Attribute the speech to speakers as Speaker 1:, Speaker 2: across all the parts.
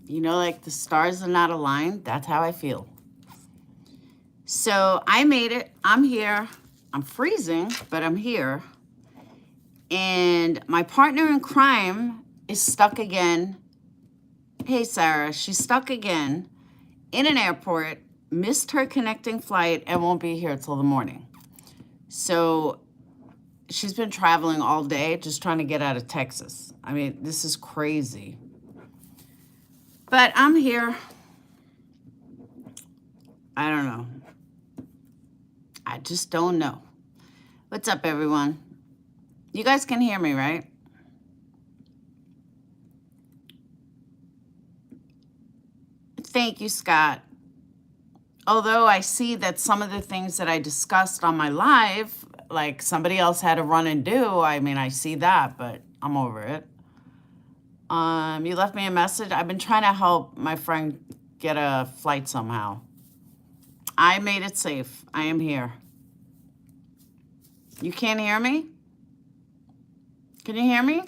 Speaker 1: You know, like the stars are not aligned. That's how I feel. So I made it. I'm here. I'm freezing, but I'm here. And my partner in crime is stuck again. Hey, Sarah, she's stuck again in an airport, missed her connecting flight, and won't be here till the morning. So she's been traveling all day, just trying to get out of Texas. I mean, this is crazy. But I'm here. I don't know. I just don't know. What's up, everyone? You guys can hear me, right? Thank you, Scott. Although I see that some of the things that I discussed on my live, like somebody else had to run and do, I mean, I see that, but I'm over it. You left me a message. I've been trying to help my friend get a flight somehow. I made it safe. I am here. You can't hear me? Can you hear me?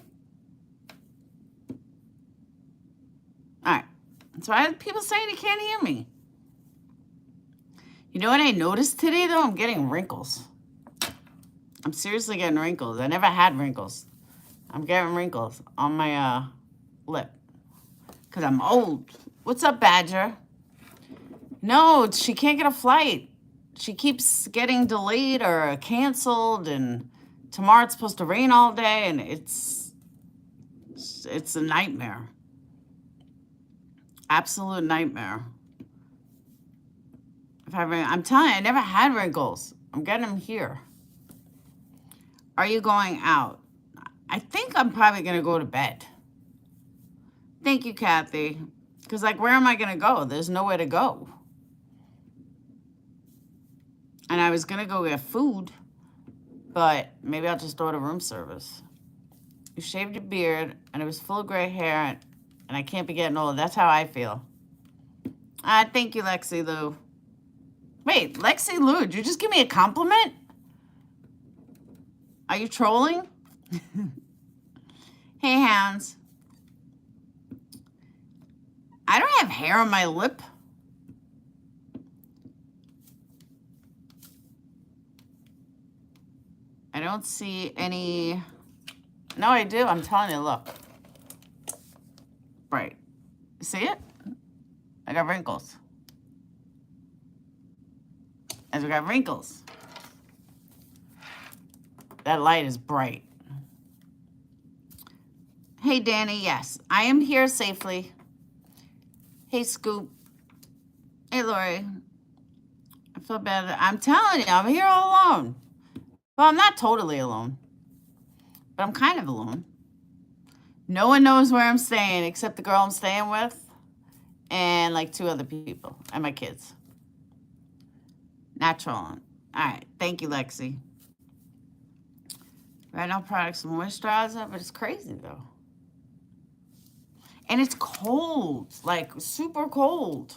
Speaker 1: All right. So I have people saying you can't hear me. You know what I noticed today, though? I'm getting wrinkles. I'm seriously getting wrinkles. I never had wrinkles. I'm getting wrinkles on my lip because I'm old. What's up, Badger? No, she can't get a flight. She keeps getting delayed or canceled, and tomorrow it's supposed to rain all day, and it's a nightmare. Absolute nightmare. I'm telling you, I never had wrinkles. I'm getting them here. Are you going out? I think I'm probably going to go to bed. Thank you, Kathy. Because, like, where am I going to go? There's nowhere to go. And I was going to go get food, but maybe I'll just order room service. You shaved your beard, and it was full of gray hair, and I can't be getting old. That's how I feel. Thank you, Lexi Lou. Wait, Lexi Lou, did you just give me a compliment? Are you trolling? Hey, Hans. I don't have hair on my lip. I don't see any. No, I do. I'm telling you, look. Right. See it? I got wrinkles. As we got wrinkles. That light is bright. Hey, Danny, yes, I am here safely. Hey, Scoop. Hey, Lori. I feel better. I'm telling you, I'm here all alone. Well, I'm not totally alone, but I'm kind of alone. No one knows where I'm staying except the girl I'm staying with and like 2 other people and my kids. Not trolling. All right. Thank you, Lexi. Right now, products and moisturizer, but it's crazy, though. And it's cold, like super cold.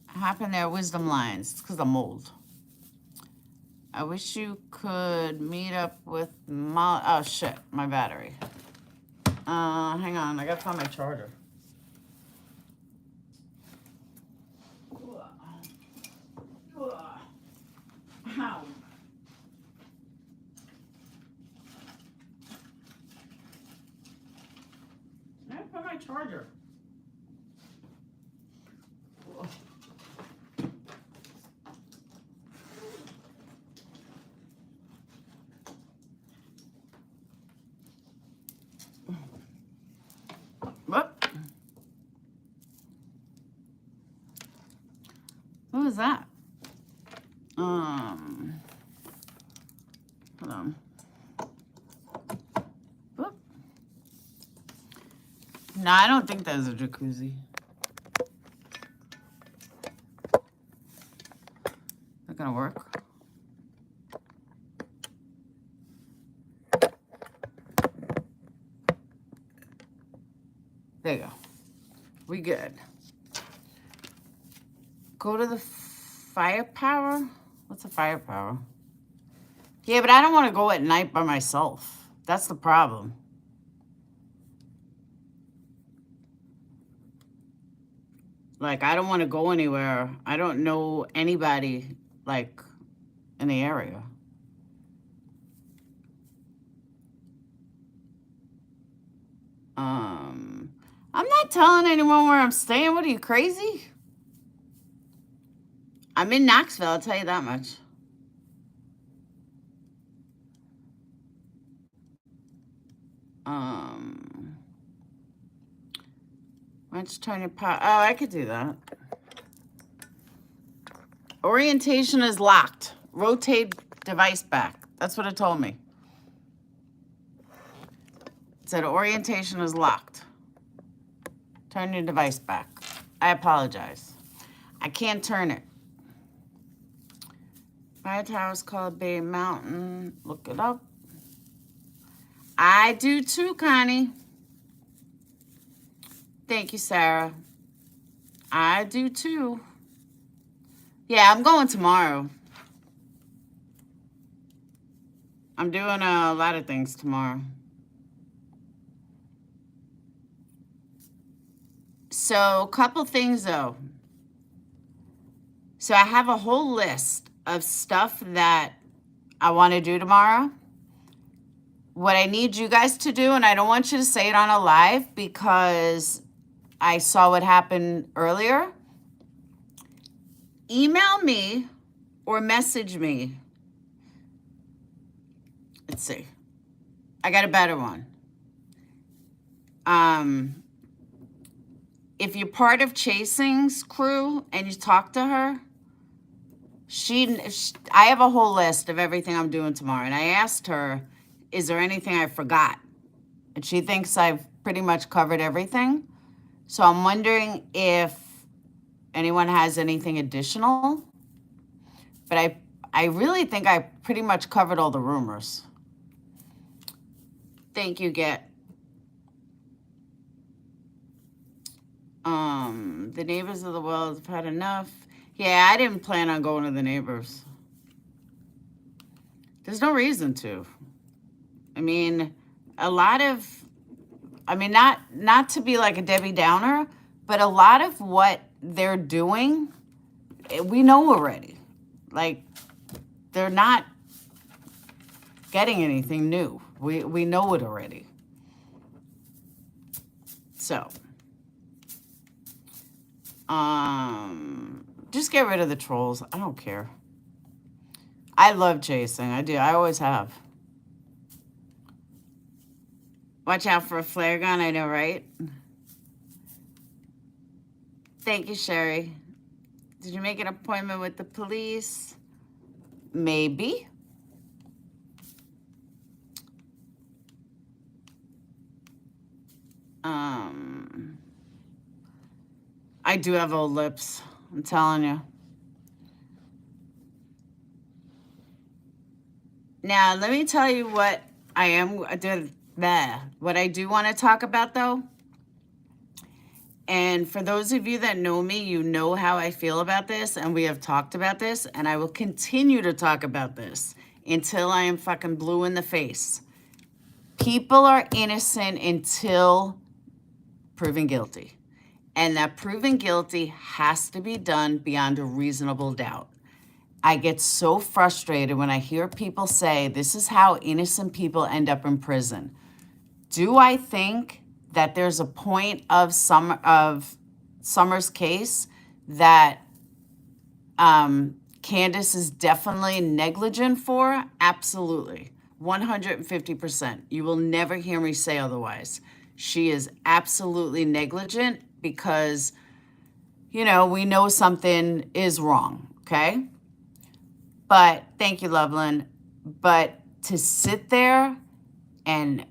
Speaker 1: What happened there? Wisdom lines. It's because I'm old. I wish you could meet up with Molly. Oh, shit. My battery. Hang on. I got to find my charger. Ow. I have to find my charger. What? What was that? Hold on. Whoop. No, I don't think that was a jacuzzi. Not gonna work. There you go. We good. Go to the firepower. What's a firepower? Yeah, but I don't want to go at night by myself. That's the problem. Like, I don't want to go anywhere. I don't know anybody, like, in the area. I'm not telling anyone where I'm staying. What are you, crazy? I'm in Knoxville, I'll tell you that much. Why don't you turn your power? Oh, I could do that. Orientation is locked. Rotate device back. That's what it told me. It said orientation is locked. Turn your device back. I apologize. I can't turn it. My tower's called Bay Mountain. Look it up. I do too, Connie. Thank you, Sarah. I do too. Yeah, I'm going tomorrow. I'm doing a lot of things tomorrow. So, a couple things though. So, I have a whole list of stuff that I want to do tomorrow. What I need you guys to do, and I don't want you to say it on a live because I saw what happened earlier. Email me or message me. Let's see. I got a better one. If you're part of Chasing's crew and you talk to her, I have a whole list of everything I'm doing tomorrow. And I asked her, is there anything I forgot? And she thinks I've pretty much covered everything. So I'm wondering if anyone has anything additional. But I really think I pretty much covered all the rumors. Thank you, Get. The neighbors of the world have had enough. Yeah, I didn't plan on going to the neighbors. There's no reason to. I mean, not to be like a Debbie Downer, but a lot of what they're doing, we know already. Like, they're not getting anything new. We know it already. So, just get rid of the trolls. I don't care. I love chasing. I do. I always have. Watch out for a flare gun. I know, right? Thank you, Sherry. Did you make an appointment with the police? Maybe. I do have old lips. I'm telling you. Now, let me tell you what what I do want to talk about, though. And for those of you that know me, you know how I feel about this, and we have talked about this, and I will continue to talk about this until I am fucking blue in the face. People are innocent until proven guilty. And that proven guilty has to be done beyond a reasonable doubt. I get so frustrated when I hear people say, this is how innocent people end up in prison. Do I think that there's a point of Summer's case that Candace is definitely negligent for? Absolutely. 150%. You will never hear me say otherwise. She is absolutely negligent because, we know something is wrong, okay? But, thank you, Loveland. But to sit there and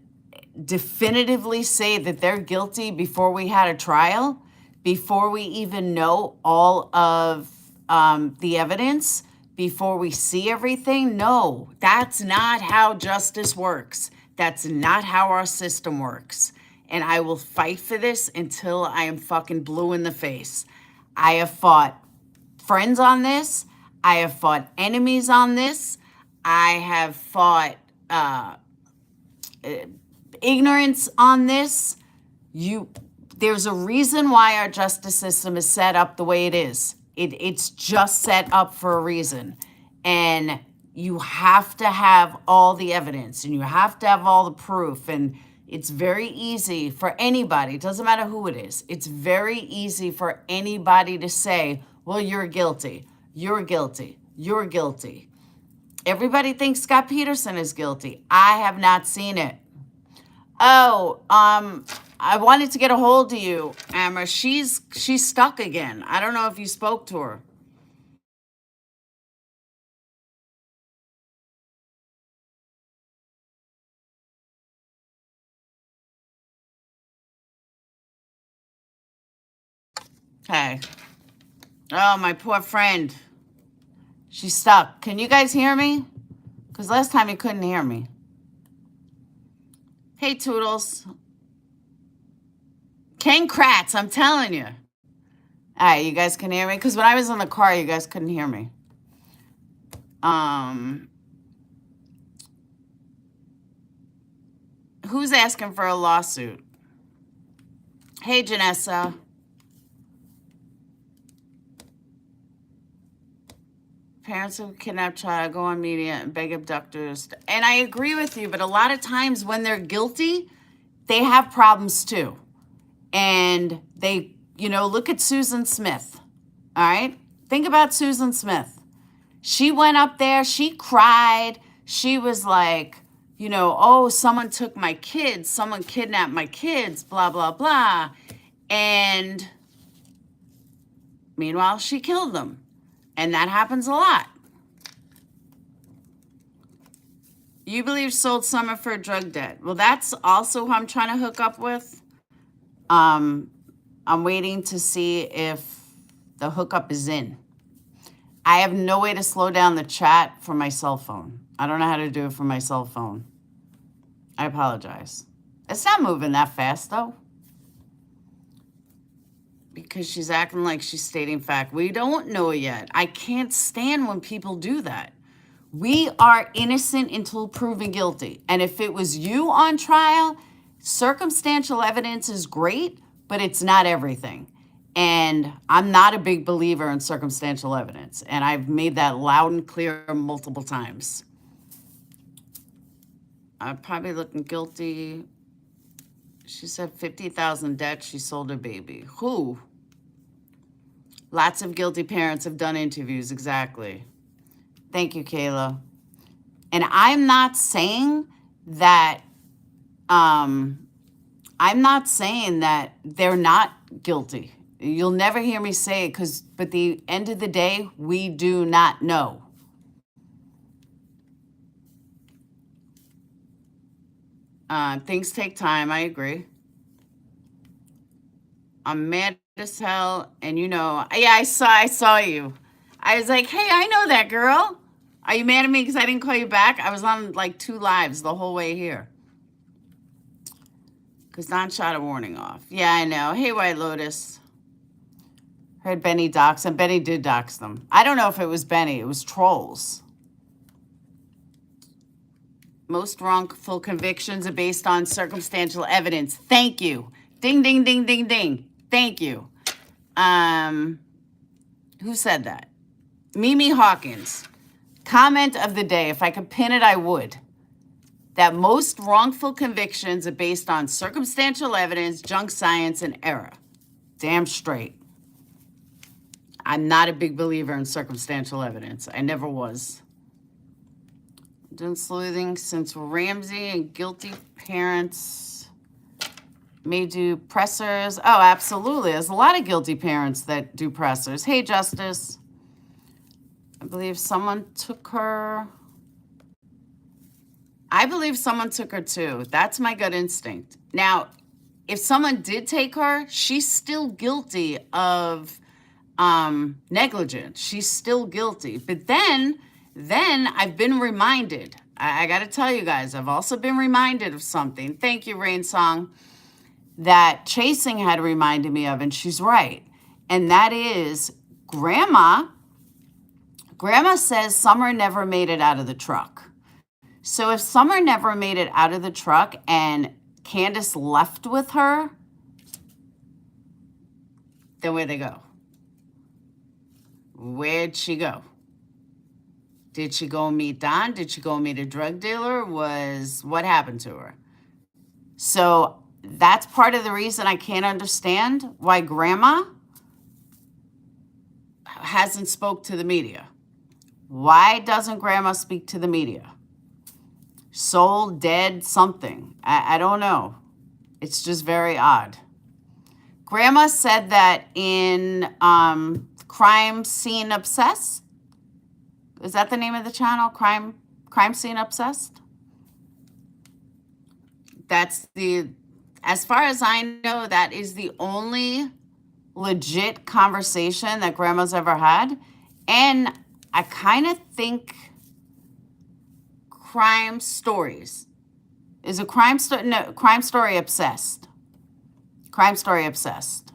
Speaker 1: definitively say that they're guilty before we had a trial, before we even know all of the evidence, before we see everything, no, that's not how justice works. That's not how our system works. And I will fight for this until I am fucking blue in the face. I have fought friends on this. I have fought enemies on this. I have fought ignorance on this. there's a reason why our justice system is set up the way it is. It's just set up for a reason. And you have to have all the evidence and you have to have all the proof. And it's very easy for anybody, it doesn't matter who it is, it's very easy for anybody to say, well, you're guilty, you're guilty, you're guilty. Everybody thinks Scott Peterson is guilty. I have not seen it. Oh, I wanted to get a hold of you, Amber. She's stuck again. I don't know if you spoke to her. Hey. Oh, my poor friend. She's stuck. Can you guys hear me? Because last time you couldn't hear me. Hey, Toodles. Ken Kratz, I'm telling you. All right, you guys can hear me? Because when I was in the car, you guys couldn't hear me. Who's asking for a lawsuit? Hey, Janessa. Parents who kidnap child go on media and beg abductors. And I agree with you, but a lot of times when they're guilty, they have problems too. And they, look at Susan Smith. All right? Think about Susan Smith. She went up there, she cried. She was like, oh, someone took my kids, someone kidnapped my kids, blah, blah, blah. And meanwhile, she killed them. And that happens a lot. You believe sold Summer for a drug debt. Well, that's also who I'm trying to hook up with. I'm waiting to see if the hookup is in. I have no way to slow down the chat for my cell phone. I don't know how to do it for my cell phone. I apologize. It's not moving that fast, though. Because she's acting like she's stating fact. We don't know yet. I can't stand when people do that. We are innocent until proven guilty. And if it was you on trial, circumstantial evidence is great, but it's not everything. And I'm not a big believer in circumstantial evidence. And I've made that loud and clear multiple times. I'm probably looking guilty. She said 50,000 debt. She sold her baby. Who? Lots of guilty parents have done interviews. Exactly. Thank you, Kayla. And I'm not saying that they're not guilty. You'll never hear me say it but at the end of the day, we do not know. Things take time. I agree. I'm mad as hell, and yeah, I saw you. I was like, hey, I know that girl. Are you mad at me because I didn't call you back? I was on like 2 lives the whole way here. Because Don shot a warning off. Yeah, I know. Hey, White Lotus. Heard Benny dox them. Benny did dox them. I don't know if it was Benny. It was trolls. Most wrongful convictions are based on circumstantial evidence. Thank you. Ding, ding, ding, ding, ding. Thank you. Who said that? Mimi Hawkins. Comment of the day. If I could pin it, I would. That most wrongful convictions are based on circumstantial evidence, junk science, and error. Damn straight. I'm not a big believer in circumstantial evidence. I never was. Done sleuthing since Ramsey and guilty parents may do pressers. Oh, absolutely. There's a lot of guilty parents that do pressers. Hey, Justice. I believe someone took her. I believe someone took her too. That's my gut instinct. Now, if someone did take her, she's still guilty of negligence. She's still guilty. But then I've been reminded. I got to tell you guys, I've also been reminded of something. Thank you, Rain Song. That Chasing had reminded me of, and she's right. And that is Grandma says Summer never made it out of the truck. So if Summer never made it out of the truck and Candace left with her, Then where'd they go? Where'd she go? Did she go meet Don? Did she go meet a drug dealer? What happened to her? So that's part of the reason I can't understand why Grandma hasn't spoke to the media. Why doesn't Grandma speak to the media? Soul, dead, something. I don't know. It's just very odd. Grandma said that in Crime Scene Obsessed. Is that the name of the channel? Crime Scene Obsessed? As far as I know, that is the only legit conversation that Grandma's ever had. And I kind of think Crime Stories is a Crime Story Obsessed. Crime Story Obsessed.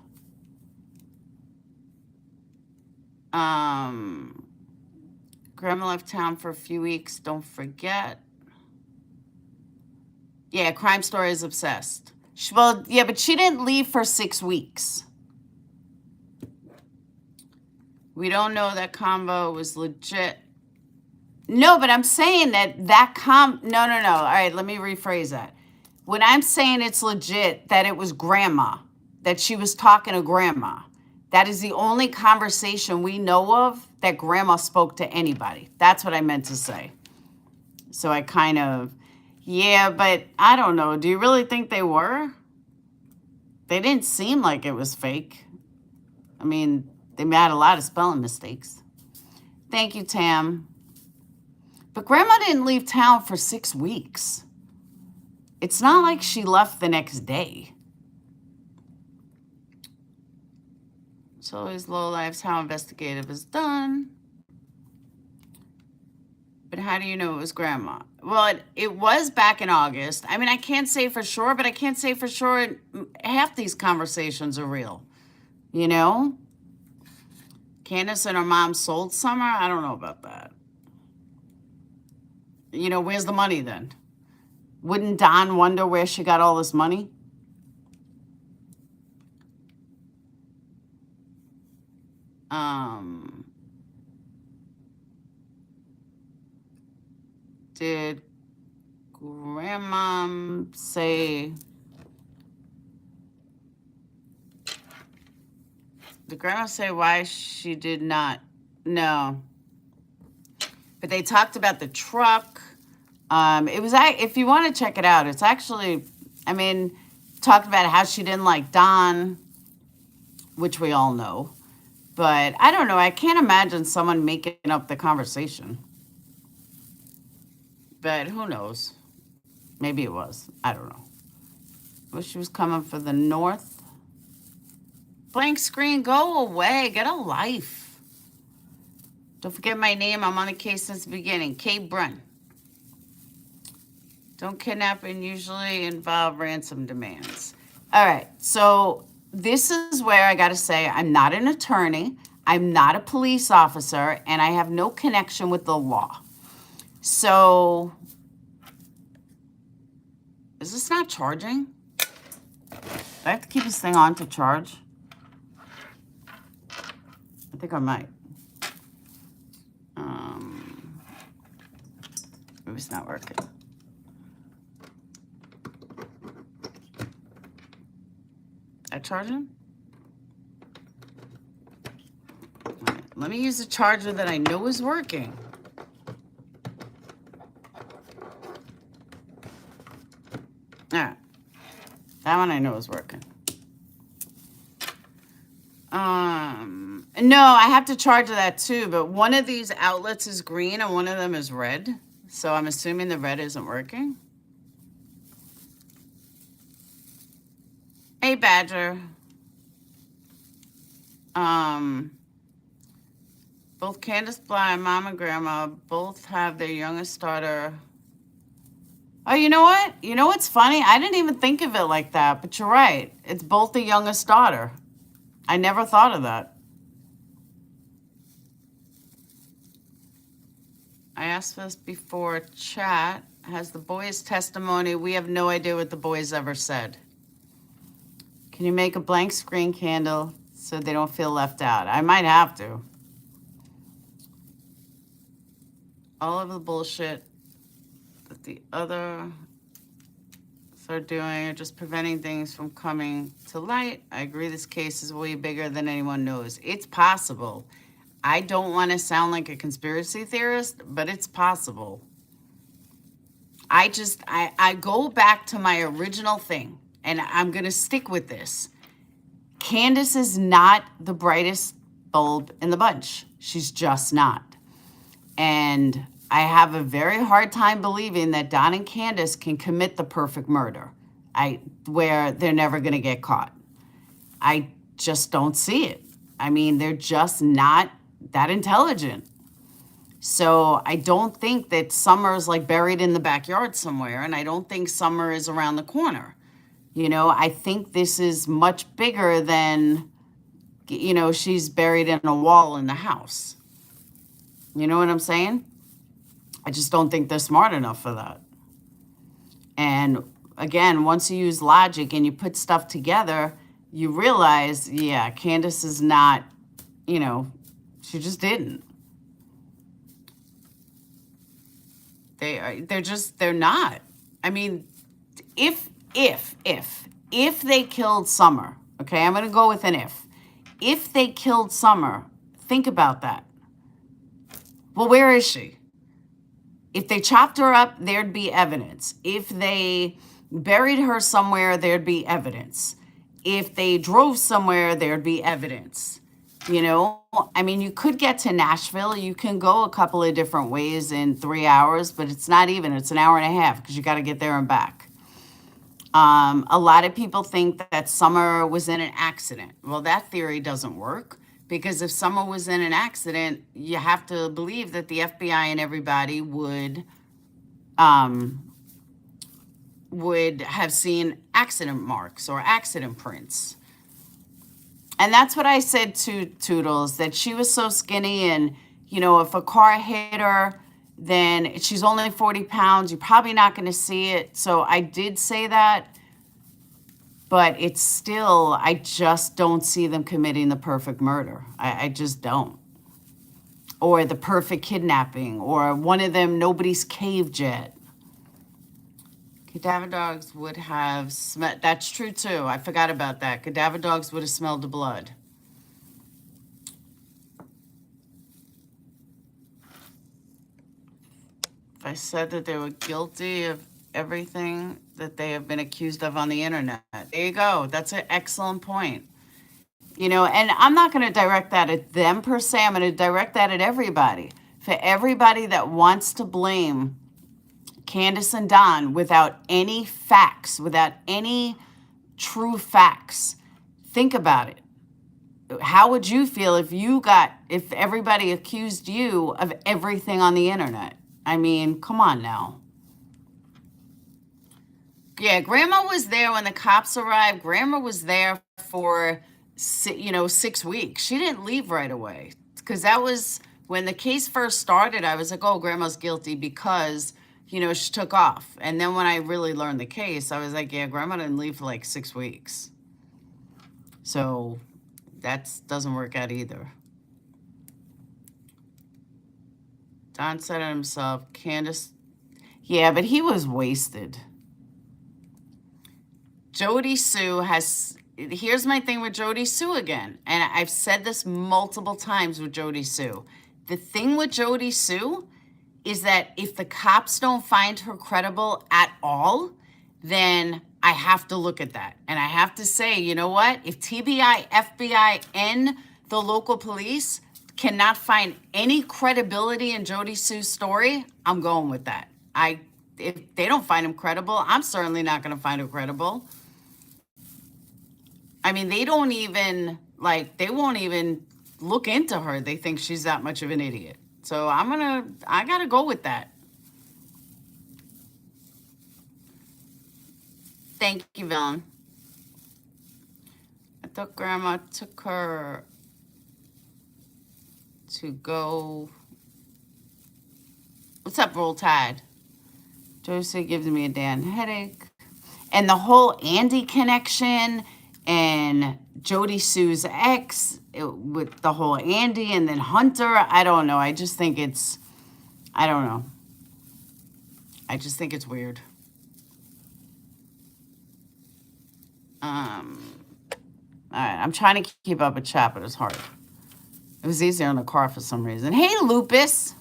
Speaker 1: Grandma left town for a few weeks. Don't forget. Yeah, Crime Story is Obsessed. But she didn't leave for 6 weeks. We don't know that convo was legit. No, but I'm saying no. All right, let me rephrase that. When I'm saying it's legit that it was Grandma, that she was talking to Grandma, that is the only conversation we know of that Grandma spoke to anybody. That's what I meant to say. So I kind of, yeah, but I don't know. Do you really think they were? They didn't seem like it was fake. I mean, they made a lot of spelling mistakes. Thank you, Tam. But Grandma didn't leave town for 6 weeks. It's not like she left the next day. It's always low lives how investigative is done. But how do you know it was Grandma? Well, it was back in August. I mean, I can't say for sure, but I can't say for sure half these conversations are real. You know? Candace and her mom sold Summer? I don't know about that. You know, where's the money then? Wouldn't Don wonder where she got all this money? Did Grandma say... Did Grandma say why she did not? No. But they talked about the truck. It was, if you want to check it out, it's actually, I mean, talked about how she didn't like Don, which we all know. But I don't know. I can't imagine someone making up the conversation. But who knows? Maybe it was. I don't know. Wish she was coming for the North. Blank screen, go away. Get a life. Don't forget my name. I'm on the case since the beginning. Kate Brunn. Don't kidnap and usually involve ransom demands. All right. So this is where I got to say I'm not an attorney. I'm not a police officer. And I have no connection with the law. So is this not charging? Do I have to keep this thing on to charge? I think I might. Maybe it's not working. I charging? All right, let me use a charger that I know is working. All right. That one I know is working. No, I have to charge that too, but one of these outlets is green and one of them is red. So I'm assuming the red isn't working. Hey, Badger. Both Candace Bly and Mom and Grandma both have their youngest daughter. Oh, you know what? You know what's funny? I didn't even think of it like that, but you're right. It's both the youngest daughter. I never thought of that. I asked this before chat. Has the boys' testimony? We have no idea what the boys ever said. Can you make a blank screen candle so they don't feel left out. I might have to. All of the bullshit that the others are doing are just preventing things from coming to light. I agree this case is way bigger than anyone knows. It's possible. I don't want to sound like a conspiracy theorist, but it's possible. I go back to my original thing, and I'm going to stick with this. Candace is not the brightest bulb in the bunch. She's just not. And I have a very hard time believing that Don and Candace can commit the perfect murder, where they're never going to get caught. I just don't see it. I mean, they're just not that intelligent. So I don't think that Summer's like buried in the backyard somewhere, and I don't think Summer is around the corner. You know, I think this is much bigger than, you know, she's buried in a wall in the house. You know what I'm saying? I just don't think they're smart enough for that. And again, once you use logic and you put stuff together, you realize, yeah, Candace is not, you know, she just didn't. They're not. I mean, if they killed Summer, okay, I'm going to go with an if. If they killed Summer, think about that. Well, where is she? If they chopped her up, there'd be evidence. If they buried her somewhere, there'd be evidence. If they drove somewhere, there'd be evidence. You know, I mean, you could get to Nashville. You can go a couple of different ways in 3 hours, but it's not even. It's an hour and a half because you got to get there and back. A lot of people think that Summer was in an accident. Well, that theory doesn't work, because if Summer was in an accident, you have to believe that the FBI and everybody would have seen accident marks or accident prints. And that's what I said to Toodles, that she was so skinny, and, you know, if a car hit her, then she's only 40 pounds. You're probably not going to see it. So I did say that, but it's still, I just don't see them committing the perfect murder. I just don't. Or the perfect kidnapping, or one of them, nobody's caved yet. Cadaver dogs would have smelled. That's true too. I forgot about that. Cadaver dogs would have smelled the blood. If I said that they were guilty of everything that they have been accused of on the internet. There you go. That's an excellent point. You know, and I'm not going to direct that at them per se. I'm going to direct that at everybody. For everybody that wants to blame Candace and Don without any facts, without any true facts, think about it. How would you feel if everybody accused you of everything on the internet? I mean, come on now. Yeah, Grandma was there when the cops arrived. Grandma was there for, 6 weeks. She didn't leave right away, because that was when the case first started. I was like, oh, Grandma's guilty because, she took off. And then when I really learned the case, I was like, yeah, Grandma didn't leave for like 6 weeks. So that doesn't work out either. Don said it himself. Candace, yeah, but he was wasted. Jody Sue here's my thing with Jody Sue again. And I've said this multiple times with Jody Sue. The thing with Jody Sue is that if the cops don't find her credible at all, then I have to look at that. And I have to say, you know what? If TBI, FBI, and the local police cannot find any credibility in Jody Sue's story, I'm going with that. If they don't find him credible, I'm certainly not going to find her credible. I mean, they won't even look into her. They think she's that much of an idiot. So I got to go with that. Thank you, Vaughn. I thought Grandma took her to go. What's up, Roll Tide? Josie gives me a damn headache. And the whole Andy connection and Jody Sue's ex with the whole Andy and then Hunter. I don't know. I just think it's, I don't know. I just think it's weird. All right, I'm trying to keep up with chat, but it's hard. It was easier in the car for some reason. Hey, Lupus.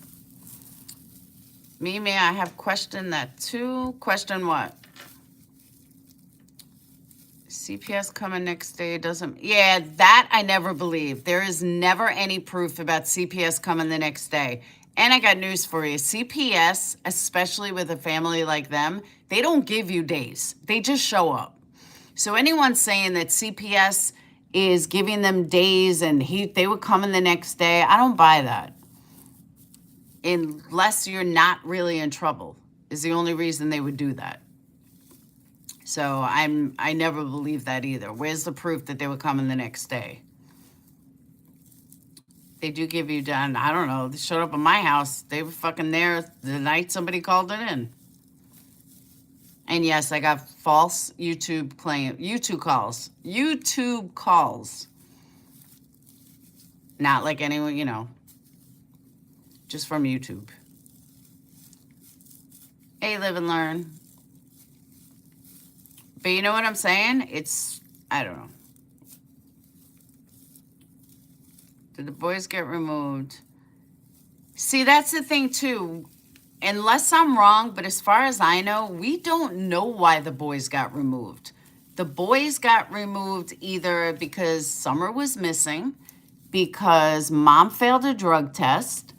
Speaker 1: Mimi, I have questioned that too. Question what? CPS coming next day doesn't... Yeah, that I never believe. There is never any proof about CPS coming the next day. And I got news for you. CPS, especially with a family like them, they don't give you days. They just show up. So anyone saying that CPS is giving them days and they would come in the next day, I don't buy that. Unless you're not really in trouble, is the only reason they would do that. So I never believed that either. Where's the proof that they would come in the next day? They do give you down, I don't know, they showed up at my house. They were fucking there the night somebody called it in. And yes, I got false YouTube calls. YouTube calls. Not like anyone, you know, just from YouTube. Hey, live and learn. But you know what I'm saying? It's, I don't know. Did the boys get removed? See, that's the thing too. Unless I'm wrong, but as far as I know, we don't know why the boys got removed. The boys got removed either because Summer was missing, because mom failed a drug test,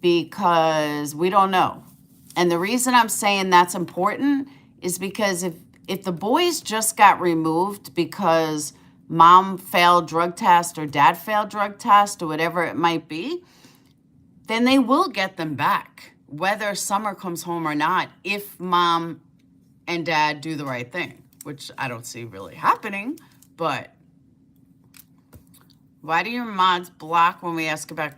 Speaker 1: because we don't know. And the reason I'm saying that's important is because if the boys just got removed because mom failed drug test or dad failed drug test or whatever it might be, then they will get them back, whether Summer comes home or not, if mom and dad do the right thing, which I don't see really happening. But why do your mods block when we ask about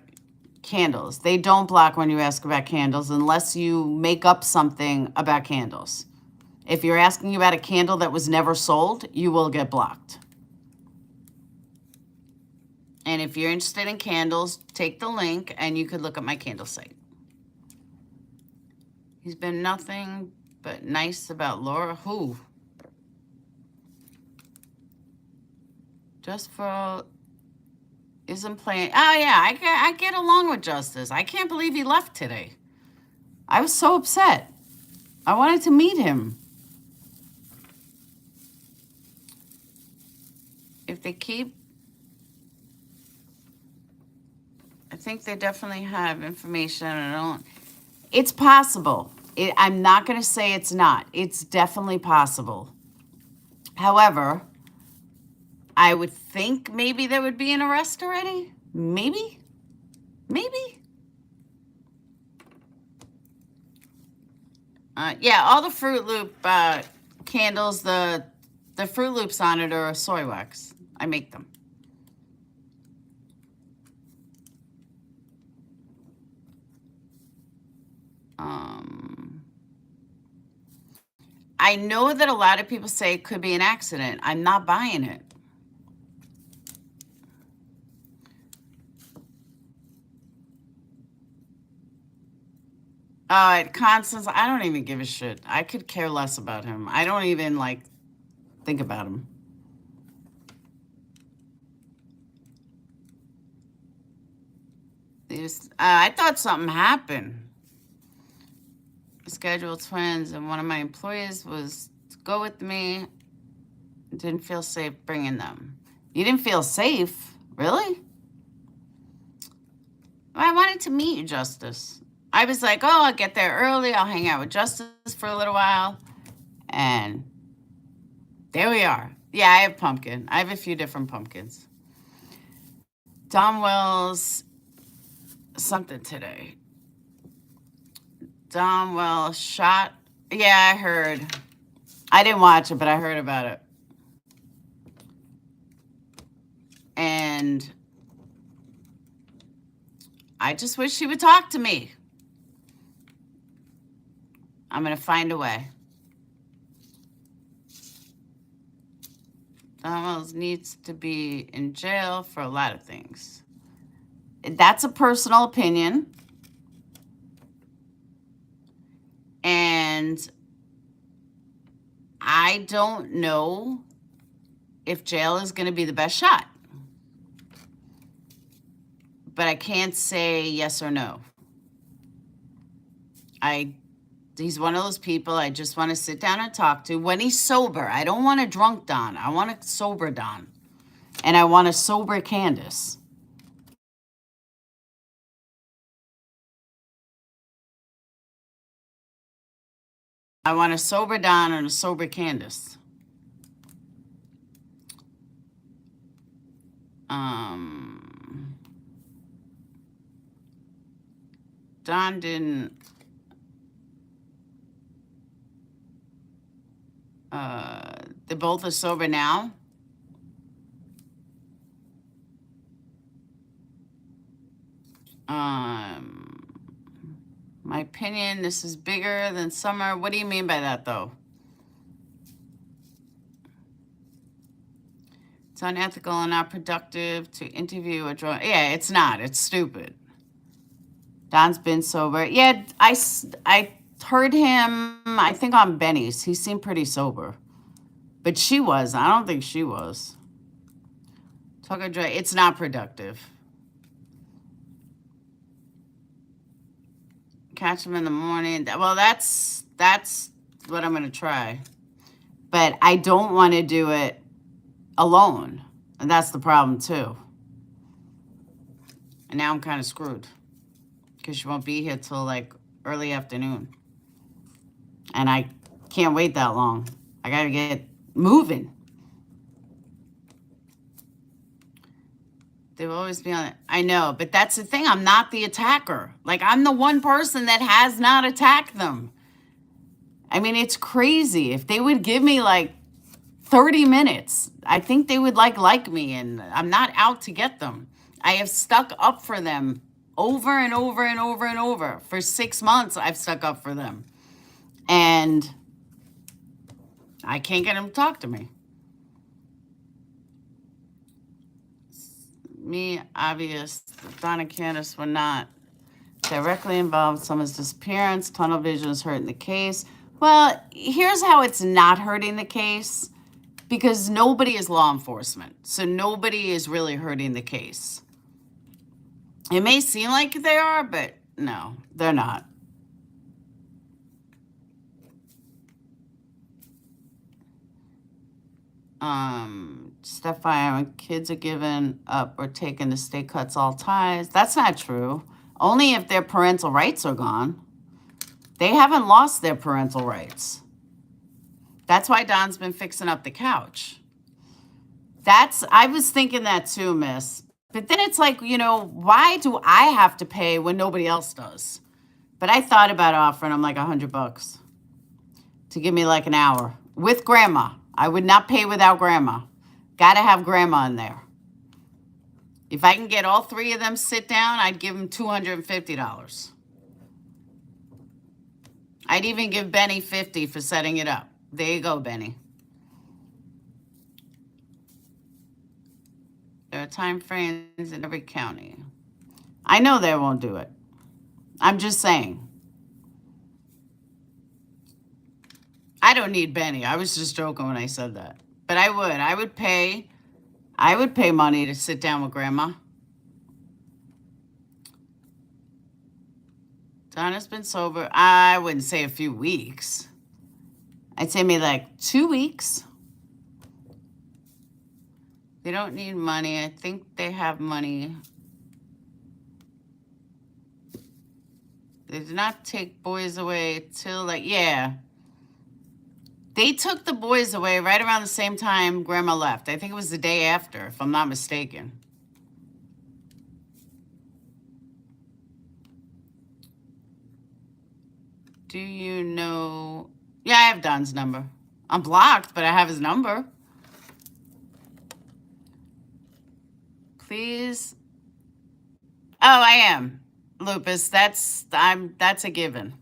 Speaker 1: candles? They don't block when you ask about candles unless you make up something about candles. If you're asking about a candle that was never sold, you will get blocked. And if you're interested in candles, take the link and you could look at my candle site. He's been nothing but nice about Laura. Who? Just for isn't playing. Oh yeah, I get along with Justice. I can't believe he left today. I was so upset. I wanted to meet him. If they keep, I think they definitely have information. I don't. It's possible. I'm not going to say it's not. It's definitely possible. However, I would think maybe there would be an arrest already. Maybe. Yeah, all the Fruit Loop candles, the Fruit Loops on it are soy wax. I make them. I know that a lot of people say it could be an accident. I'm not buying it. Constance, I don't even give a shit. I could care less about him. I don't even, like, think about him. I thought something happened. Scheduled twins, and one of my employees was to go with me. Didn't feel safe bringing them. You didn't feel safe? Really? I wanted to meet you, Justice. I was like, oh, I'll get there early. I'll hang out with Justice for a little while. And there we are. Yeah, I have pumpkin. I have a few different pumpkins. Don Wells, something today. Don Wells shot. Yeah, I heard. I didn't watch it, but I heard about it. And I just wish she would talk to me. I'm going to find a way. Donald needs to be in jail for a lot of things. That's a personal opinion. And I don't know if jail is going to be the best shot. But I can't say yes or no. He's one of those people I just want to sit down and talk to when he's sober. I don't want a drunk Don. I want a sober Don. And I want a sober Candace. I want a sober Don and a sober Candace. Don didn't. They both are sober now. My opinion, this is bigger than summer. What do you mean by that, though? It's unethical and not productive to interview a drunk. Yeah, it's not. It's stupid. Don's been sober. Yeah, I heard him, I think, on Benny's. He seemed pretty sober. But she was. I don't think she was. Tucker Dre, it's not productive. Catch him in the morning. Well, that's what I'm going to try. But I don't want to do it alone. And that's the problem, too. And now I'm kind of screwed. Because she won't be here till, like, early afternoon. And I can't wait that long. I got to get moving. They will always be on it. I know, but that's the thing. I'm not the attacker. Like, I'm the one person that has not attacked them. I mean, it's crazy. If they would give me, like, 30 minutes, I think they would, like me, and I'm not out to get them. I have stuck up for them over and over and over and over. For 6 months, I've stuck up for them. And I can't get them to talk to me. Me, obvious, Don and Candace were not directly involved in someone's disappearance. Tunnel vision is hurting the case. Well, here's how it's not hurting the case. Because nobody is law enforcement. So nobody is really hurting the case. It may seem like they are, but no, they're not. Steph, when kids are given up or taken, the state cuts all ties. That's not true. Only if their parental rights are gone. They haven't lost their parental rights. That's why Don's been fixing up the couch. I was thinking that too, miss. But then it's like, why do I have to pay when nobody else does? But I thought about offering them like $100 to give me like an hour with grandma. I would not pay without grandma. Got to have grandma in there. If I can get all three of them sit down, I'd give them $250. I'd even give Benny $50 for setting it up. There you go, Benny. There are time frames in every county. I know they won't do it. I'm just saying. I don't need Benny. I was just joking when I said that. But I would. I would pay money to sit down with grandma. Donna's been sober. I wouldn't say a few weeks. I'd say maybe like 2 weeks. They don't need money. I think they have money. They did not take boys away till yeah. They took the boys away right around the same time grandma left. I think it was the day after, if I'm not mistaken. Do you know? Yeah, I have Don's number. I'm blocked, but I have his number. Please. Oh, I am. Lupus, that's a given.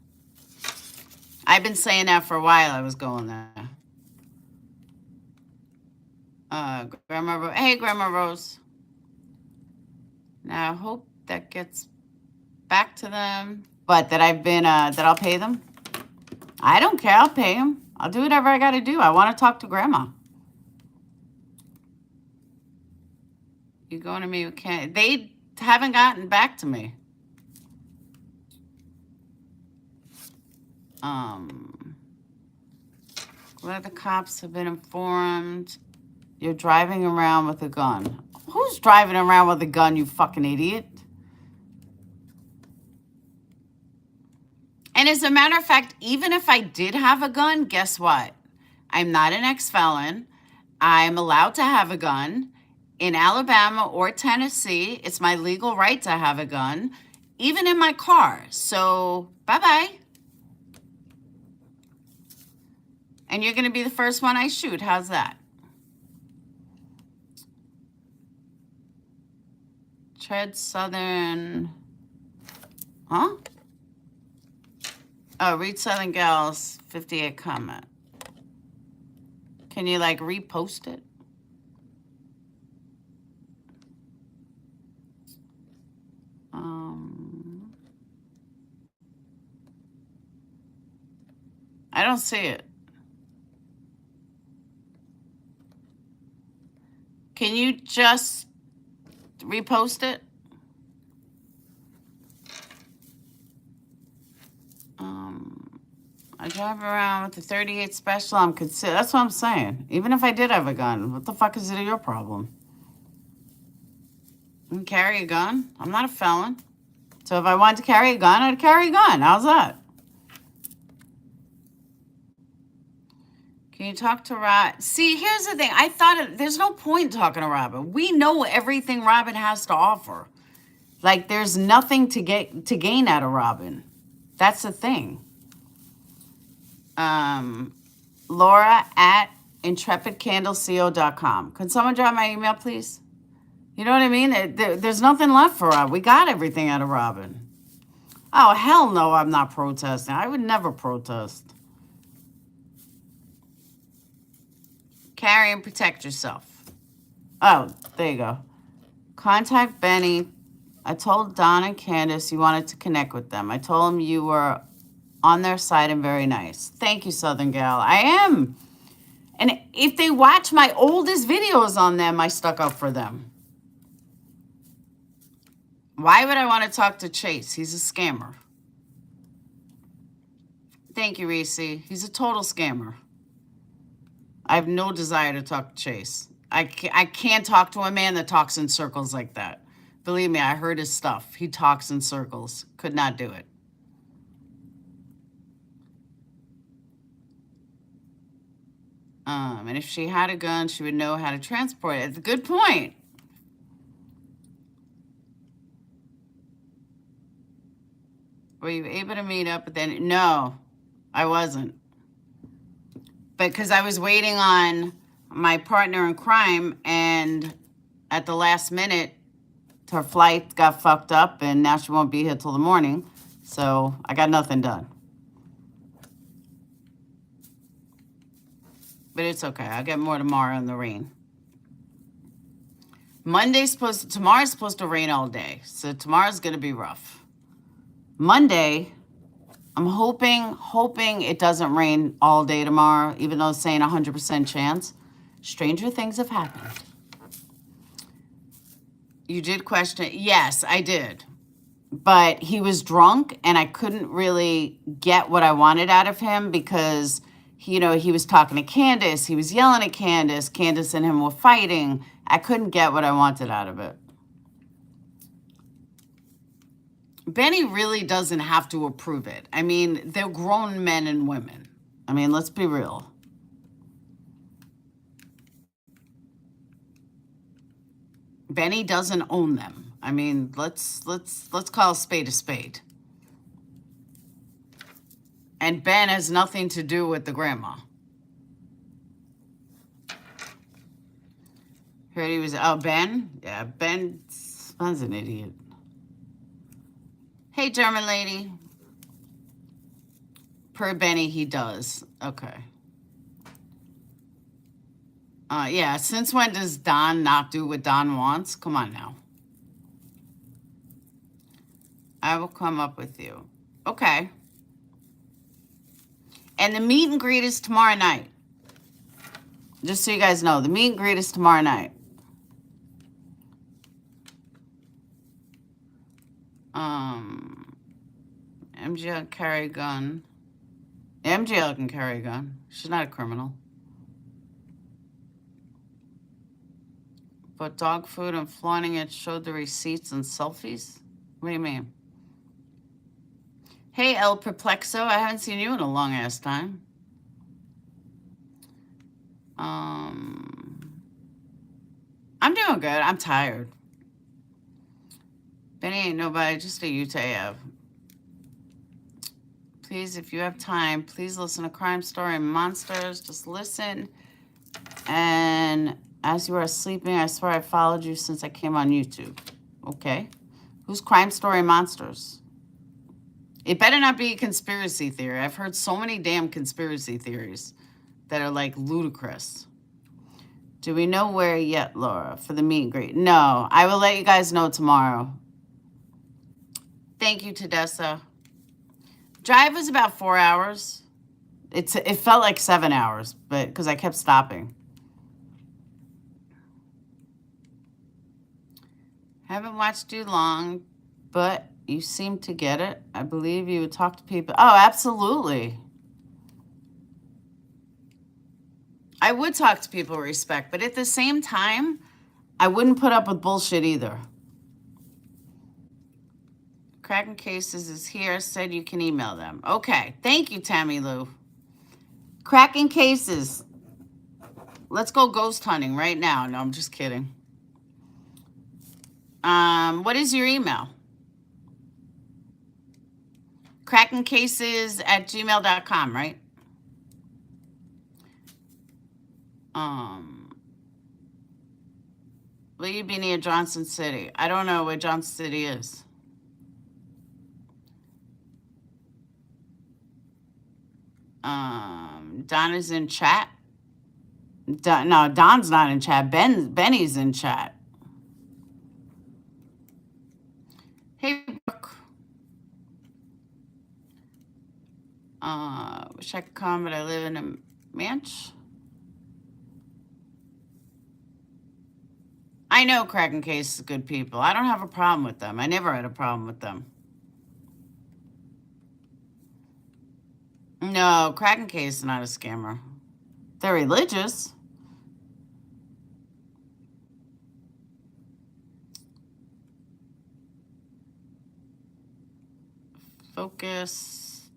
Speaker 1: I've been saying that for a while. I was going there. Hey, Grandma Rose. Now I hope that gets back to them. But that I've been, that I'll pay them. I don't care. I'll pay them. I'll do whatever I got to do. I want to talk to Grandma. You going to me? Okay. They haven't gotten back to me. Glad the cops have been informed. You're driving around with a gun. Who's driving around with a gun, you fucking idiot? And as a matter of fact, even if I did have a gun, guess what? I'm not an ex-felon. I'm allowed to have a gun. In Alabama or Tennessee, it's my legal right to have a gun, even in my car. So, bye-bye. And you're going to be the first one I shoot. How's that? Tread Southern. Huh? Oh, read Southern Gals 58 comment. Can you like repost it? I don't see it. Can you just repost it? I drive around with the 38 special. I'm considered. That's what I'm saying. Even if I did have a gun, what the fuck is it your problem? You can carry a gun. I'm not a felon. So if I wanted to carry a gun, I'd carry a gun. How's that? Can you talk to Rob? See, here's the thing. I thought there's no point talking to Robin. We know everything Robin has to offer. Like, there's nothing to gain out of Robin. That's the thing. Laura at intrepidcandleco.com. Could someone drop my email, please? You know what I mean? There's nothing left for Robin. We got everything out of Robin. Oh, hell no, I'm not protesting. I would never protest. Carry and protect yourself. Oh, there you go. Contact Benny. I told Don and Candace you wanted to connect with them. I told them you were on their side and very nice. Thank you, Southern Gal. I am. And if they watch my oldest videos on them, I stuck up for them. Why would I want to talk to Chase? He's a scammer. Thank you, Reese. He's a total scammer. I have no desire to talk to Chase. I can't talk to a man that talks in circles like that. Believe me, I heard his stuff. He talks in circles. Could not do it. And if she had a gun, she would know how to transport it. It's a good point. Were you able to meet up? But then, no, I wasn't. Because I was waiting on my partner in crime, and at the last minute, her flight got fucked up, and now she won't be here till the morning. So I got nothing done. But it's okay. I'll get more tomorrow in the rain. Tomorrow's supposed to rain all day. So tomorrow's going to be rough. Monday, I'm hoping it doesn't rain all day tomorrow, even though it's saying 100% chance. Stranger things have happened. You did question it? Yes, I did. But he was drunk, and I couldn't really get what I wanted out of him because, he was talking to Candace. He was yelling at Candace. Candace and him were fighting. I couldn't get what I wanted out of it. Benny really doesn't have to approve it. I mean, they're grown men and women. I mean, let's be real. Benny doesn't own them. I mean, let's call a spade a spade. And Ben has nothing to do with the grandma. Heard he was, Ben? Yeah, Ben's an idiot. Hey, German lady. Per Benny, he does. Okay. Yeah, since when does Don not do what Don wants? Come on now. I will come up with you. Okay. And the meet and greet is tomorrow night. Just so you guys know, the meet and greet is tomorrow night. MGL can carry a gun. MGL can carry a gun. She's not a criminal. But dog food and flaunting it showed the receipts and selfies? What do you mean? Hey, El Perplexo, I haven't seen you in a long ass time. I'm doing good. I'm tired. Benny ain't nobody, just a UTF. Please, if you have time, please listen to Crime Story and Monsters. Just listen. And as you are sleeping, I swear I followed you since I came on YouTube. Okay. Who's Crime Story Monsters? It better not be a conspiracy theory. I've heard so many damn conspiracy theories that are like ludicrous. Do we know where yet, Laura, for the meet and greet? No, I will let you guys know tomorrow. Thank you, Tedessa. Drive was about 4 hours. It felt like 7 hours, but because I kept stopping. Haven't watched you long, but you seem to get it. I believe you would talk to people. Oh, absolutely. I would talk to people with respect, but at the same time, I wouldn't put up with bullshit either. Cracking Cases is here. Said you can email them. Okay. Thank you, Tammy Lou. Cracking Cases. Let's go ghost hunting right now. No, I'm just kidding. What is your email? crackingcases@gmail.com, right? Will you be near Johnson City? I don't know where Johnson City is. Don is in chat. No, Don's not in chat. Benny's in chat. Hey, Brooke. Wish I could come, but I live in a manch. I know Cracking Case is good people. I don't have a problem with them. I never had a problem with them. No, Cracking Case is not a scammer. They're religious. Focus.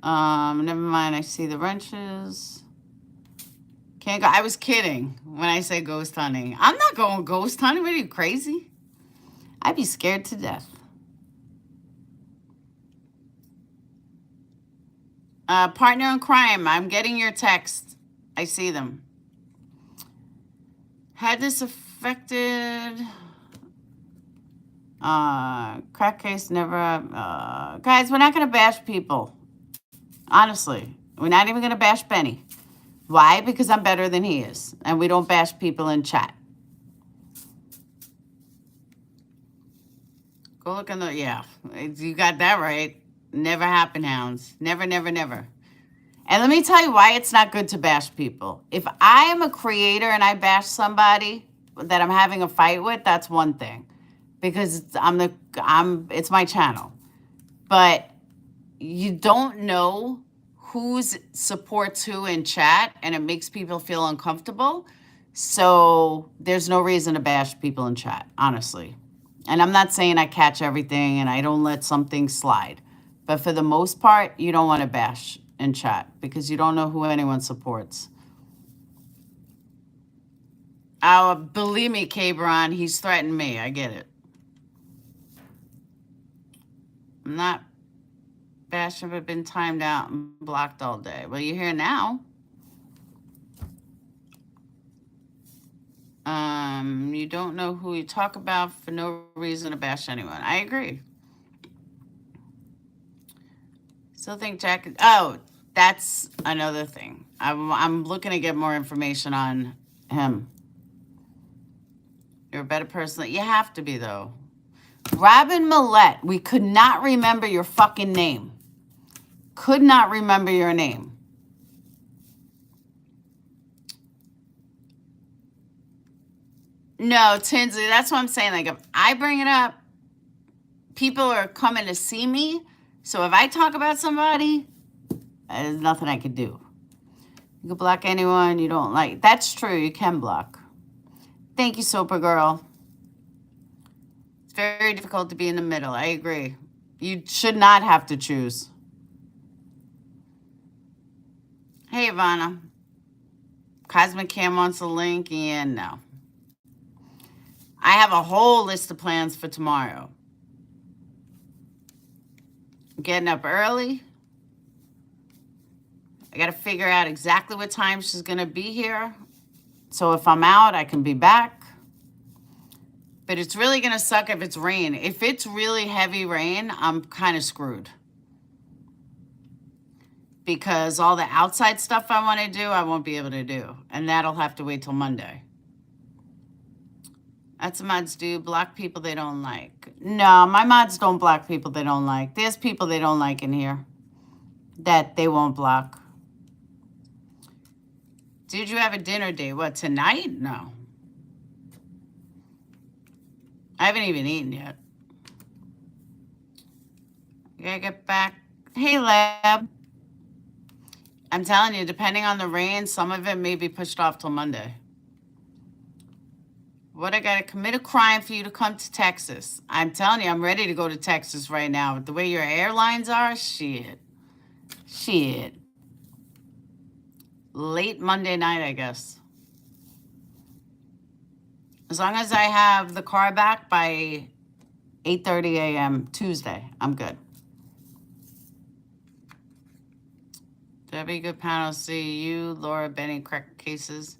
Speaker 1: Never mind. I see the wrenches. Can't go. I was kidding when I say ghost hunting. I'm not going ghost hunting. What are you, crazy? I'd be scared to death. Partner in crime. I'm getting your text. I see them. Had this affected... crack case never... guys, we're not going to bash people. Honestly. We're not even going to bash Benny. Why? Because I'm better than he is. And we don't bash people in chat. Go look in the... Yeah. You got that right. Never happened, hounds. Never, never, never. And let me tell you why it's not good to bash people. If I am a creator and I bash somebody that I'm having a fight with, that's one thing. Because it's my channel. But you don't know who's supports who in chat, and it makes people feel uncomfortable. So there's no reason to bash people in chat, honestly. And I'm not saying I catch everything and I don't let something slide. But for the most part, you don't want to bash in chat because you don't know who anyone supports. Oh, believe me, Cabron, he's threatened me. I get it. I'm not bashing, but been timed out and blocked all day. Well, you're here now. You don't know who you talk about for no reason to bash anyone. I agree. Still think Jack... Oh, that's another thing. I'm looking to get more information on Him. You're a better person. You have to be, though. Robin Millette, we could not remember your fucking name. Could not remember your name. No, Tinsley, that's what I'm saying. Like, if I bring it up, people are coming to see me. So if I talk about somebody, there's nothing I can do. You can block anyone you don't like. That's true. You can block. Thank you, Soper Girl. It's very difficult to be in the middle. I agree. You should not have to choose. Hey, Ivana. Cosmic Cam wants a link, and no. I have a whole list of plans for tomorrow. I'm getting up early. I got to figure out exactly what time she's going to be here. So if I'm out, I can be back. But it's really going to suck if it's rain. If it's really heavy rain, I'm kind of screwed. Because all the outside stuff I want to do, I won't be able to do. And that'll have to wait till Monday. That's what mods do. Block people they don't like. No, my mods don't block people they don't like. There's people they don't like in here that they won't block. Did you have a dinner date? What, tonight? No. I haven't even eaten yet. I gotta get back. Hey, Lab. I'm telling you, depending on the rain, some of it may be pushed off till Monday. What, I gotta commit a crime for you to come to Texas? I'm telling you, I'm ready to go to Texas right now. The way your airlines are, shit. Shit. Late Monday night, I guess. As long as I have the car back by 8:30 a.m. Tuesday, I'm good. Debbie, good panel. See you, Laura, Benny, crack cases.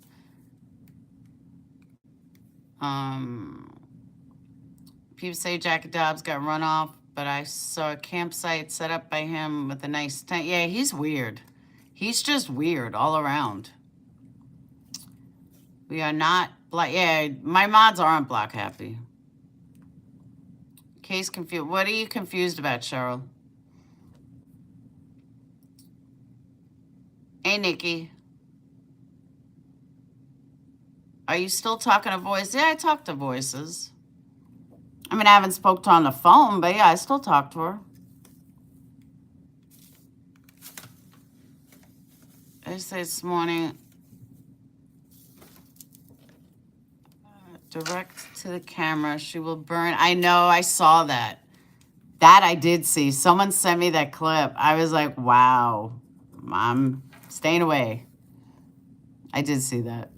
Speaker 1: People say Jack Dobbs got run off, but I saw a campsite set up by him with a nice tent. Yeah, he's weird. He's just weird all around. We are not block. Yeah, my mods aren't block happy. Case confused. What are you confused about, Cheryl? Hey, Nikki. Are you still talking to voice? Yeah, I talk to voices. I mean, I haven't spoke to her on the phone, but yeah, I still talk to her. I said this morning, direct to the camera, she will burn. I know, I saw that. That I did see. Someone sent me that clip. I was like, wow, I'm staying away. I did see that.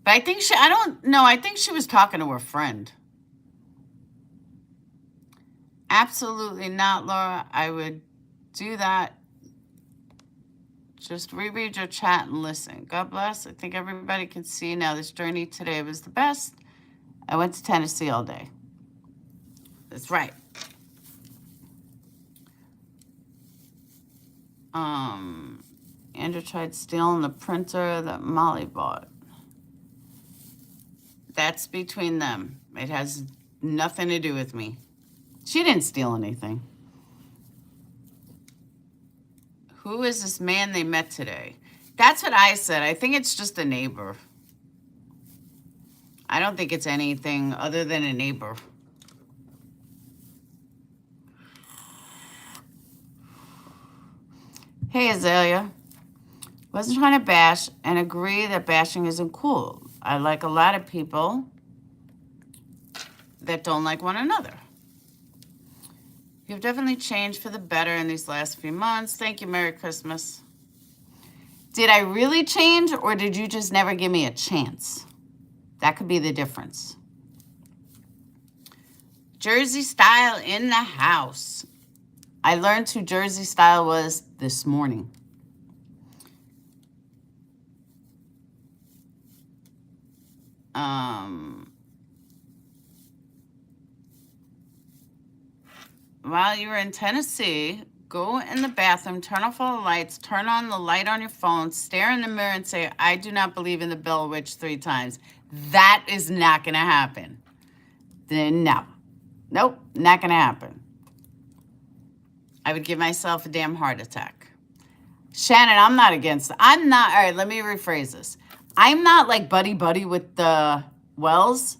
Speaker 1: But I think I don't know, I think she was talking to her friend. Absolutely not, Laura. I would do that. Just reread your chat and listen. God bless. I think everybody can see now this journey today was the best. I went to Tennessee all day. That's right. Andrew tried stealing the printer that Molly bought. That's between them. It has nothing to do with me. She didn't steal anything. Who is this man they met today? That's what I said. I think it's just a neighbor. I don't think it's anything other than a neighbor. Hey, Azalea. Wasn't trying to bash and agree that bashing isn't cool. I like a lot of people that don't like one another. You've definitely changed for the better in these last few months. Thank you. Merry Christmas. Did I really change, or did you just never give me a chance? That could be the difference. Jersey Style in the house. I learned who Jersey Style was this morning. While you were in Tennessee, go in the bathroom, turn off all the lights, turn on the light on your phone, stare in the mirror and say, I do not believe in the Bell Witch 3 times. That is not going to happen. Then no. Nope, not going to happen. I would give myself a damn heart attack. Shannon, I'm not against it. All right, let me rephrase this. I'm not like buddy-buddy with the Wells,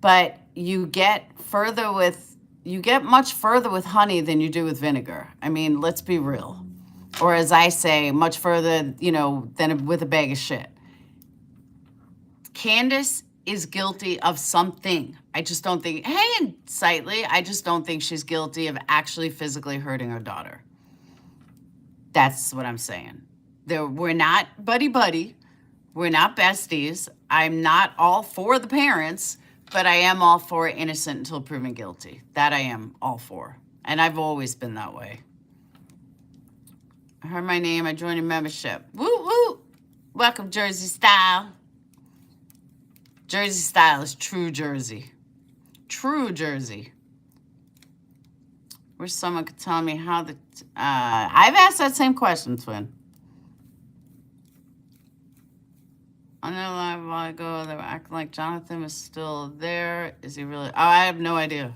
Speaker 1: but you get much further with honey than you do with vinegar. I mean, let's be real. Or as I say, much further, than with a bag of shit. Candace is guilty of something. I just don't think, insightly, I just don't think she's guilty of actually physically hurting her daughter. That's what I'm saying. We're not buddy-buddy. We're not besties. I'm not all for the parents, but I am all for innocent until proven guilty. That I am all for. And I've always been that way. I heard my name. I joined your membership. Woo, woo. Welcome, Jersey Style. Jersey Style is true Jersey. True Jersey. Wish someone could tell me how I've asked that same question, Twin. On their live a while ago, they were acting like Jonathan was still there. Is he really? Oh, I have no idea.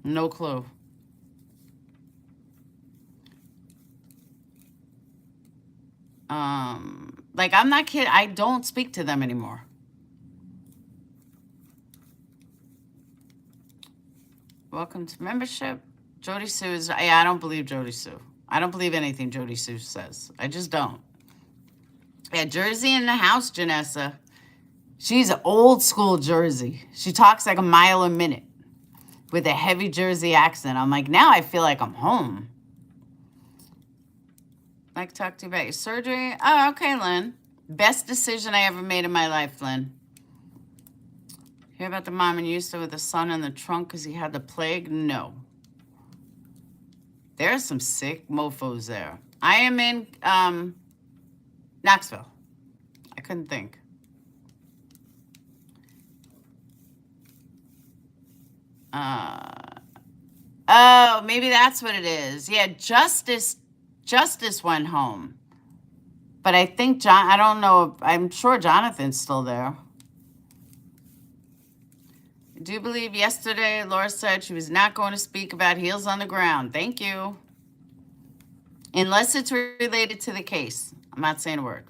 Speaker 1: No clue. I'm not kidding. I don't speak to them anymore. Welcome to membership. Jody Sue is, I don't believe Jody Sue. I don't believe anything Jody Sue says. I just don't. Yeah, Jersey in the house, Janessa. She's old school Jersey. She talks like a mile a minute with a heavy Jersey accent. I'm like, now I feel like I'm home. I'd like to talk to you about your surgery. Oh, okay, Lynn. Best decision I ever made in my life, Lynn. Hear about the mom in Houston with the son in the trunk because he had the plague? No. There's some sick mofos there. I am in Knoxville. I couldn't think. Oh, maybe that's what it is. Yeah, Justice went home. But I think I don't know. I'm sure Jonathan's still there. I do believe yesterday Laura said she was not going to speak about heels on the ground. Thank you. Unless it's related to the case. I'm not saying a word.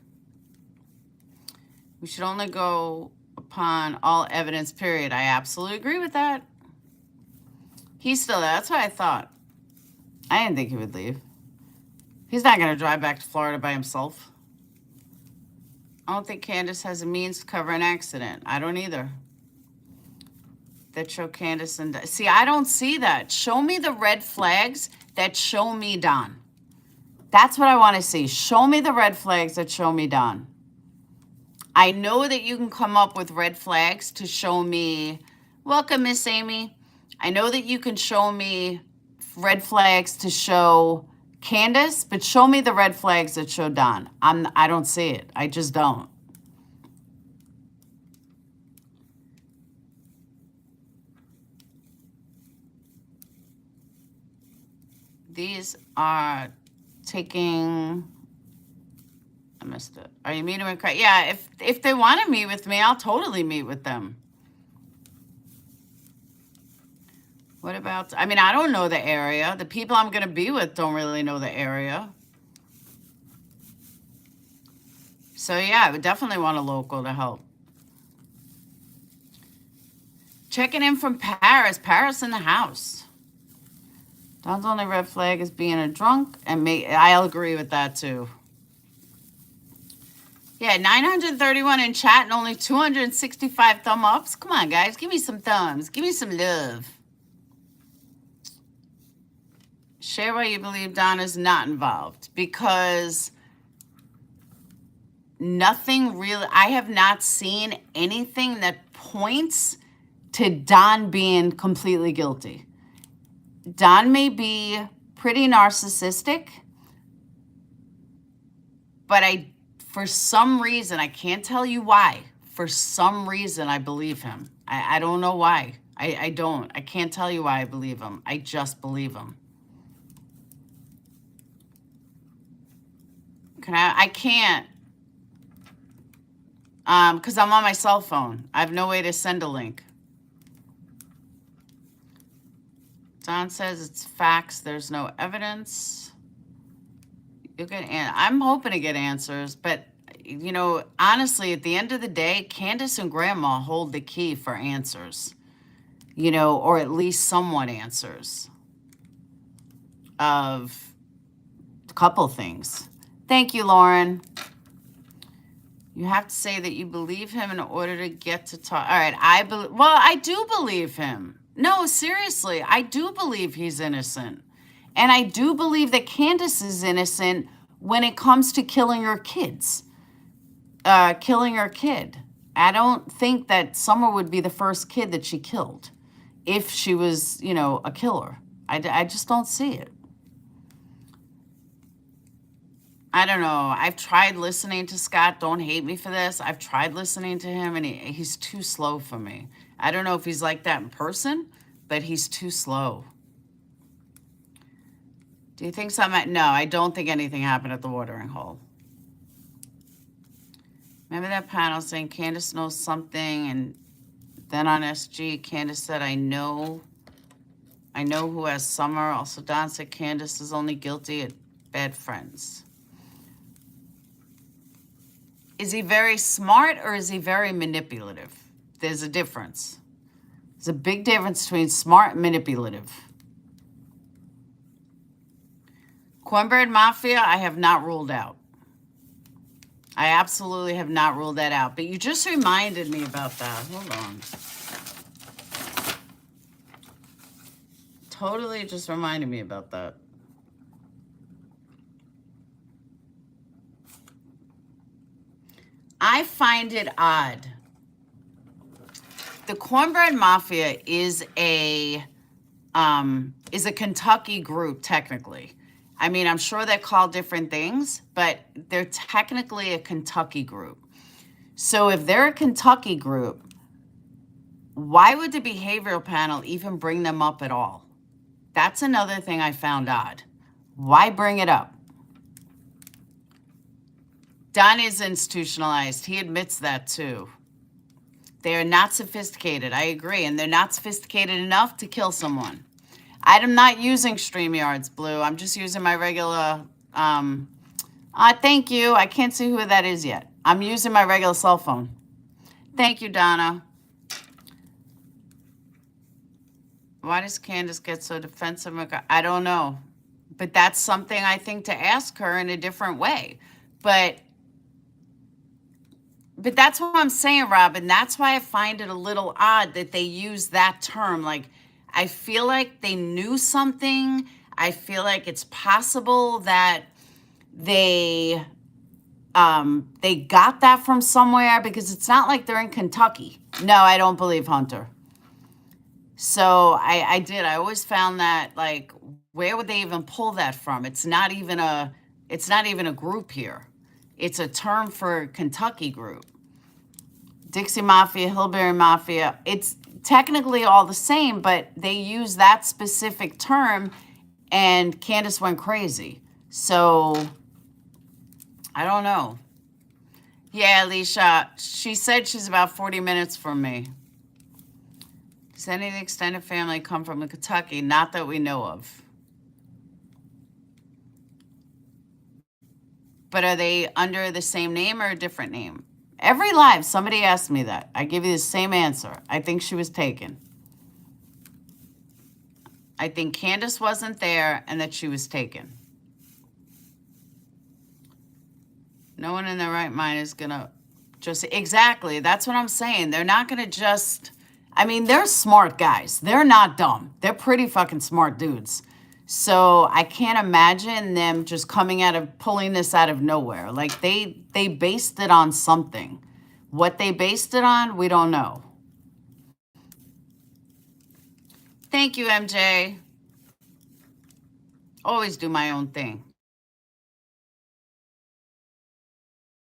Speaker 1: We should only go upon all evidence, period. I absolutely agree with that. He's still there. That's what I thought. I didn't think he would leave. He's not going to drive back to Florida by himself. I don't think Candace has a means to cover an accident. I don't either. That show Candace and... See, I don't see that. Show me the red flags that show me Don. That's what I want to see. Show me the red flags that show me Don. I know that you can come up with red flags to show me... Welcome, Miss Amy. I know that you can show me red flags to show Candace, but show me the red flags that show Don. I don't see it. I just don't. These are taking... I missed it. Are you meeting with... Yeah, if they want to meet with me, I'll totally meet with them. What about... I mean, I don't know the area. The people I'm going to be with don't really know the area. So, yeah, I would definitely want a local to help. Checking in from Paris. Paris in the house. Don's only red flag is being a drunk. And I'll agree with that, too. Yeah, 931 in chat and only 265 thumb ups. Come on, guys. Give me some thumbs. Give me some love. Share why you believe Don is not involved. Because nothing really... I have not seen anything that points to Don being completely guilty. Don may be pretty narcissistic, but for some reason, I can't tell you why. For some reason, I believe him. I don't know why. I don't. I can't tell you why I believe him. I just believe him. can I can't. Because I'm on my cell phone. I have no way to send a link. Don says it's facts. There's no evidence. You get, I'm hoping to get answers, but you know, honestly, at the end of the day, Candace and Grandma hold the key for answers. You know, or at least somewhat answers of a couple things. Thank you, Lauren. You have to say that you believe him in order to get to talk. All right, I do believe him. No, seriously, I do believe he's innocent. And I do believe that Candace is innocent when it comes to killing her kids. Killing her kid. I don't think that Summer would be the first kid that she killed if she was, you know, a killer. I just don't see it. I don't know. I've tried listening to Scott. Don't hate me for this. I've tried listening to him, and he's too slow for me. I don't know if he's like that in person, but he's too slow. Do you think something? No, I don't think anything happened at the watering hole. Remember that panel saying Candace knows something, and then on SG, Candace said, I know who has Summer. Also, Don said Candace is only guilty at bad friends. Is he very smart or is he very manipulative? There's a difference. There's a big difference between smart and manipulative. Cornbread Mafia, I have not ruled out. I absolutely have not ruled that out. But you just reminded me about that. Hold on. Totally just reminded me about that. I find it odd. The Cornbread Mafia is a Kentucky group, technically. I mean, I'm sure they're called different things, but they're technically a Kentucky group. So if they're a Kentucky group, why would the behavioral panel even bring them up at all? That's another thing I found odd. Why bring it up? Don is institutionalized. He admits that too. They are not sophisticated. I agree. And they're not sophisticated enough to kill someone. I'm not using StreamYards, Blue. I'm just using my regular... thank you. I can't see who that is yet. I'm using my regular cell phone. Thank you, Donna. Why does Candace get so defensive? I don't know. But that's something I think to ask her in a different way. But that's what I'm saying, Robin. That's why I find it a little odd that they use that term. Like, I feel like they knew something. I feel like it's possible that they got that from somewhere, because it's not like they're in Kentucky. No, I don't believe Hunter. So I always found that, like, where would they even pull that from? It's not even a group here. It's a term for Kentucky group. Dixie Mafia, Hillbilly Mafia. It's technically all the same, but they use that specific term, and Candace went crazy. So I don't know. Yeah, Alicia, she said she's about 40 minutes from me. Does any of the extended family come from Kentucky? Not that we know of. But are they under the same name or a different name? Every live, somebody asked me that. I give you the same answer. I think she was taken. I think Candace wasn't there and that she was taken. No one in their right mind is going to just... Exactly. That's what I'm saying. They're not going to just... I mean, they're smart guys. They're not dumb. They're pretty fucking smart dudes. So I can't imagine them just pulling this out of nowhere. Like, they based it on something. What they based it on, we don't know. Thank you, MJ. Always do my own thing.